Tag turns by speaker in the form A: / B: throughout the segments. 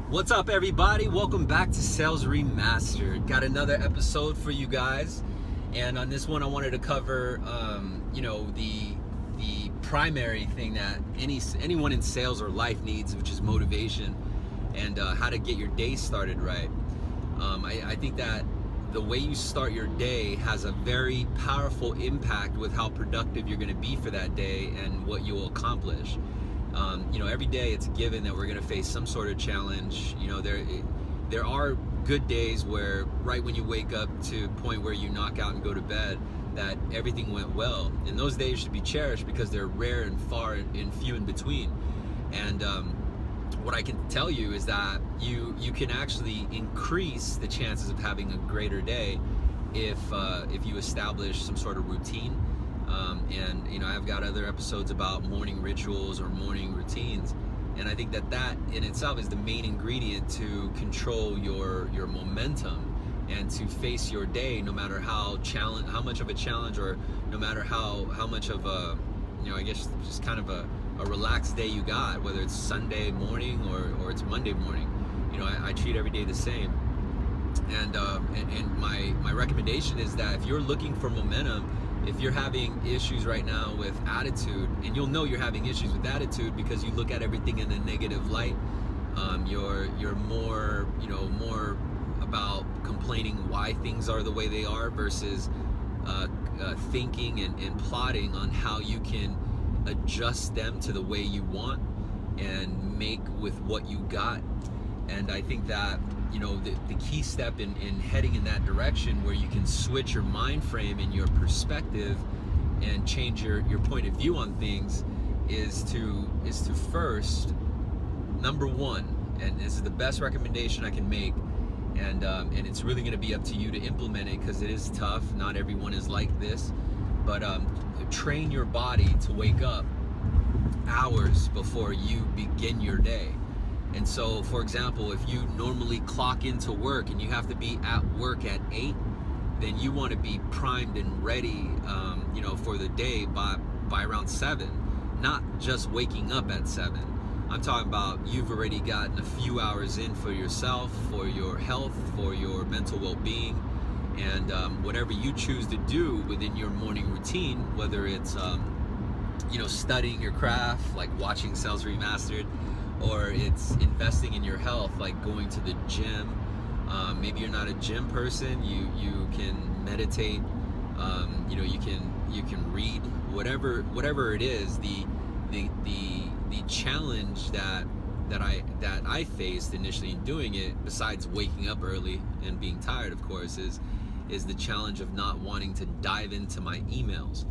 A: What's up, everybody? Welcome back to Sales Remastered. Got another episode for you guys, and on this one, I wanted to cover, the primary thing that anyone in sales or life needs, which is motivation, and how to get your day started right. I think that the way you start your day has a very powerful impact with how productive you're going to be for that day and what you'll accomplish. Every day it's a given that we're going to face some sort of challenge. There are good days where right when you wake up to a point where you knock out and go to bed, that everything went well. And those days should be cherished because they're rare and far and few in between. And what I can tell you is that you can actually increase the chances of having a greater day if you establish some sort of routine. I've got other episodes about morning rituals or morning routines, and I think that in itself is the main ingredient to control your momentum and to face your day, no matter how much of a challenge, or no matter how much of a, I guess just kind of a relaxed day you got, whether it's Sunday morning or it's Monday morning. I treat every day the same. And my recommendation is that if you're looking for momentum, if you're having issues right now with attitude, and you'll know you're having issues with attitude because you look at everything in a negative light, you're more about complaining why things are the way they are versus thinking and plotting on how you can adjust them to the way you want and make with what you got. And I think that the key step in heading in that direction, where you can switch your mind frame and your perspective and change your point of view on things, is to first, number one, and this is the best recommendation I can make, and it's really going to be up to you to implement it because it is tough. Not everyone is like this, but train your body to wake up hours before you begin your day. And so, for example, if you normally clock into work and you have to be at work at 8, then you want to be primed and ready, for the day by around 7, not just waking up at 7. I'm talking about you've already gotten a few hours in for yourself, for your health, for your mental well-being, and whatever you choose to do within your morning routine, whether it's, studying your craft, like watching Sales Remastered, or it's investing in your health, like going to the gym. Maybe you're not a gym person. You can meditate. You can read. Whatever it is. The challenge that I faced initially in doing it, besides waking up early and being tired, of course, is the challenge of not wanting to dive into my emails.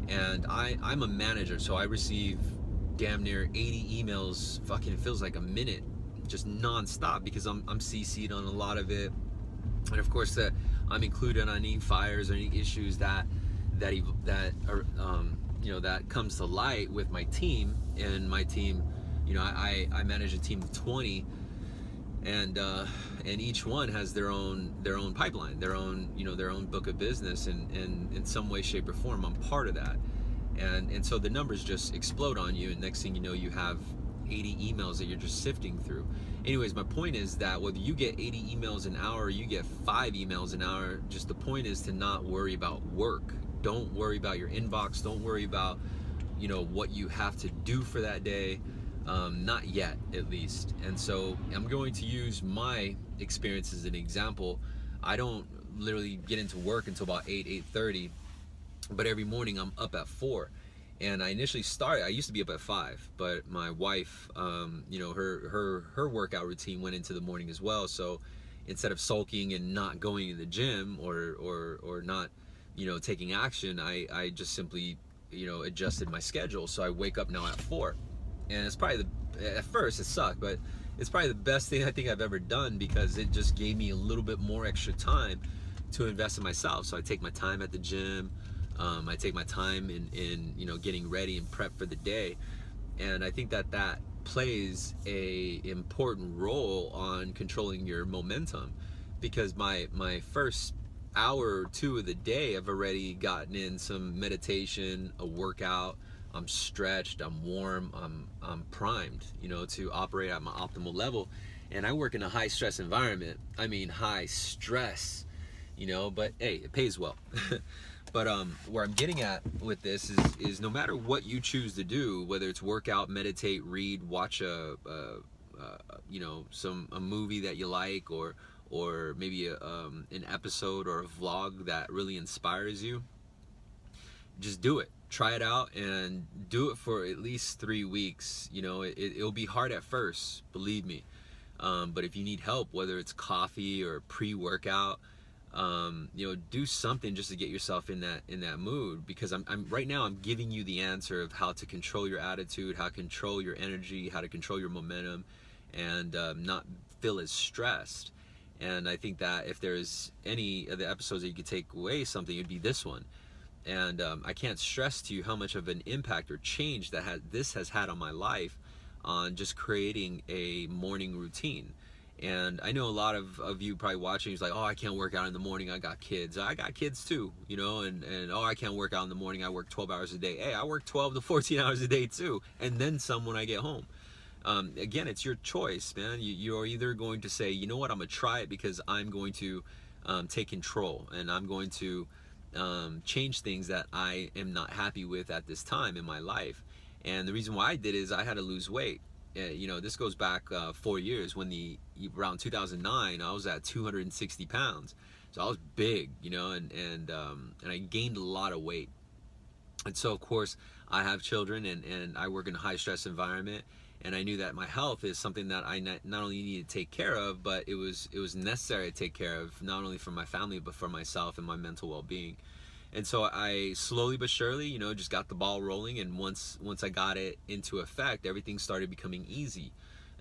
A: And I'm a manager, so I receive damn near 80 emails, fucking it feels like a minute, just non-stop, because I'm CC'd on a lot of it. And of course I'm included on any fires or any issues that comes to light with my team. And my team, I manage a team of 20, and each one has their own pipeline, their own book of business, and in some way, shape, or form I'm part of that. And so the numbers just explode on you, and next thing you know, you have 80 emails that you're just sifting through. Anyways, my point is that whether you get 80 emails an hour or you get 5 emails an hour, just the point is to not worry about work. Don't worry about your inbox. Don't worry about what you have to do for that day. Not yet, at least. And so I'm going to use my experience as an example. I don't literally get into work until about 8:30. But every morning I'm up at 4, and I used to be up at 5, but my wife, her workout routine went into the morning as well. So instead of sulking and not going to the gym or not, taking action, I just simply, adjusted my schedule. So I wake up now at 4, and it's probably at first it sucked, but it's probably the best thing I think I've ever done, because it just gave me a little bit more extra time to invest in myself. So I take my time at the gym. I take my time in getting ready and prep for the day, and I think that plays a important role on controlling your momentum, because my first hour or two of the day, I've already gotten in some meditation, a workout. I'm stretched, I'm warm, I'm primed, to operate at my optimal level. and I work in a high stress environment. I mean, high stress, but hey, it pays well. But where I'm getting at with this is no matter what you choose to do, whether it's work out, meditate, read, watch a movie that you like, or maybe an episode or a vlog that really inspires you, just do it. Try it out and do it for at least 3 weeks. It'll be hard at first, believe me. But if you need help, whether it's coffee or pre-workout, do something just to get yourself in that mood. Because I'm right now I'm giving you the answer of how to control your attitude, how to control your energy, how to control your momentum, and not feel as stressed. And I think that if there's any of the episodes that you could take away something, it'd be this one. And I can't stress to you how much of an impact or change that this has had on my life, on just creating a morning routine. And I know a lot of you probably watching is like, oh, I can't work out in the morning, I got kids. I got kids too, and oh, I can't work out in the morning, I work 12 hours a day. Hey, I work 12 to 14 hours a day too, and then some when I get home. Again, it's your choice, man. You're either going to say, you know what, I'm gonna try it because I'm going to take control, and I'm going to change things that I am not happy with at this time in my life. And the reason why I did is I had to lose weight. This goes back 4 years. Around 2009, I was at 260 pounds, so I was big, and I gained a lot of weight. And so of course I have children, and I work in a high stress environment, and I knew that my health is something that I not only need to take care of, but it was necessary to take care of, not only for my family but for myself and my mental well-being. And so I slowly but surely, just got the ball rolling, and once I got it into effect, everything started becoming easy.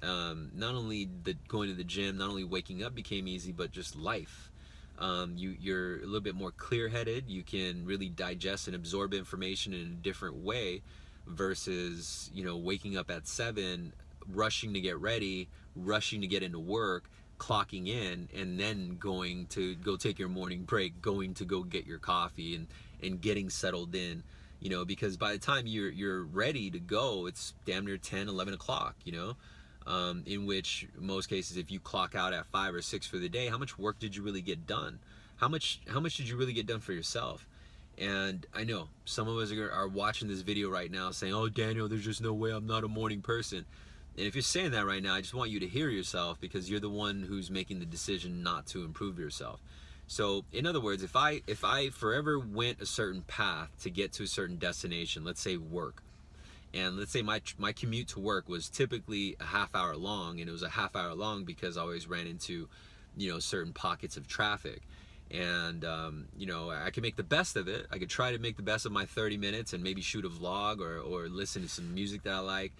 A: Not only going to the gym, not only waking up became easy, but just life. You're a little bit more clear-headed. You can really digest and absorb information in a different way versus, waking up at 7, rushing to get ready, rushing to get into work, clocking in, and then going to go take your morning break, going to go get your coffee, and getting settled in, because by the time you're ready to go, it's damn near 10, 11 o'clock, in which most cases, if you clock out at 5 or 6 for the day, how much work did you really get done? How much did you really get done for yourself? And I know some of us are watching this video right now saying, oh, Daniel, there's just no way, I'm not a morning person. And if you're saying that right now, I just want you to hear yourself, because you're the one who's making the decision not to improve yourself. So in other words, if I forever went a certain path to get to a certain destination, let's say work, and let's say my commute to work was typically a half hour long, and it was a half hour long because I always ran into, certain pockets of traffic. And I could make the best of it. I could try to make the best of my 30 minutes and maybe shoot a vlog or listen to some music that I like.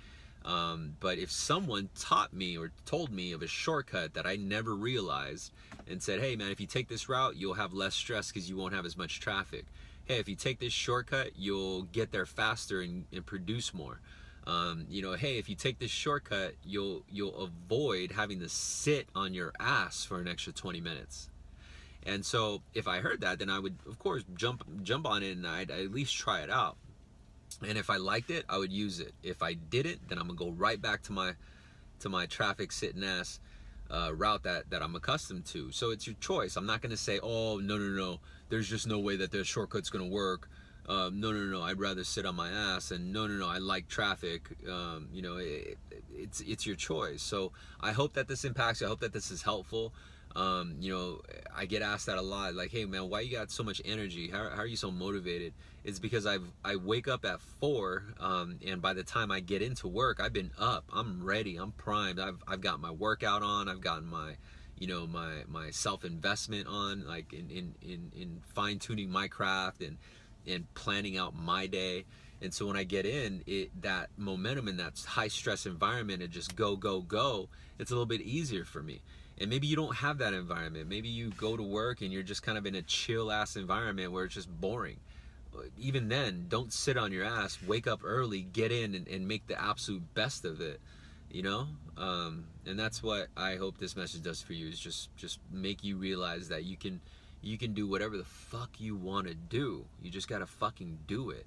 A: But if someone taught me or told me of a shortcut that I never realized and said, hey man, if you take this route, you'll have less stress because you won't have as much traffic. Hey, if you take this shortcut, you'll get there faster and produce more. Hey, if you take this shortcut, you'll avoid having to sit on your ass for an extra 20 minutes. And so if I heard that, then I would, of course, jump on it, and I'd at least try it out. And if I liked it, I would use it. If I didn't, then I'm gonna go right back to my traffic sitting ass route that I'm accustomed to. So it's your choice. I'm not gonna say, oh, no, there's just no way that the shortcut's gonna work. No, I'd rather sit on my ass. And no, I like traffic. It's your choice. So I hope that this impacts you. I hope that this is helpful. I get asked that a lot, like, hey man, why you got so much energy? How are you so motivated? It's because I wake up at 4, and by the time I get into work, I've been up, I'm ready, I'm primed, I've got my workout on, I've gotten my my self-investment on, like in fine-tuning my craft and planning out my day. And so when I get in that momentum in that high stress environment and just go, it's a little bit easier for me. And maybe you don't have that environment. Maybe you go to work and you're just kind of in a chill ass environment where it's just boring. Even then, don't sit on your ass, wake up early, get in and make the absolute best of it, and that's what I hope this message does for you, is just make you realize that you can do whatever the fuck you want to do. You just gotta fucking do it.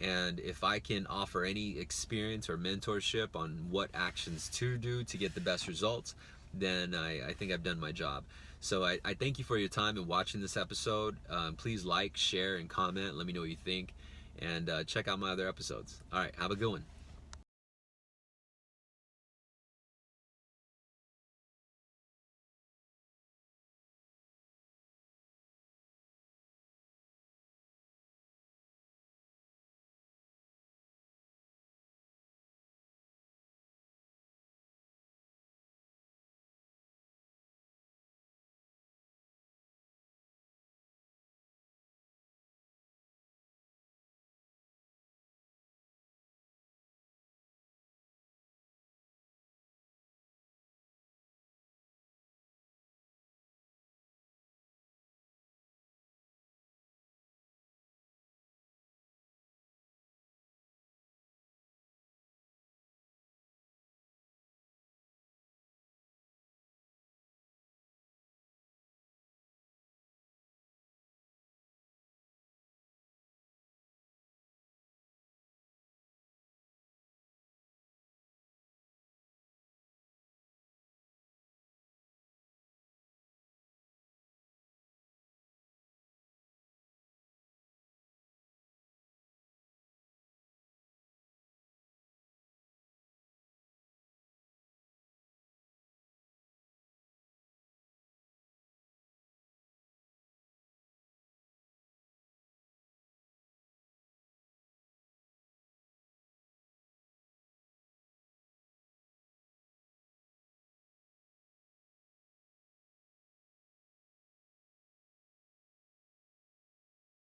A: And if I can offer any experience or mentorship on what actions to do to get the best results, then I think I've done my job. So I thank you for your time and watching this episode. Please like, share, and comment. Let me know what you think. And check out my other episodes. All right, have a good one.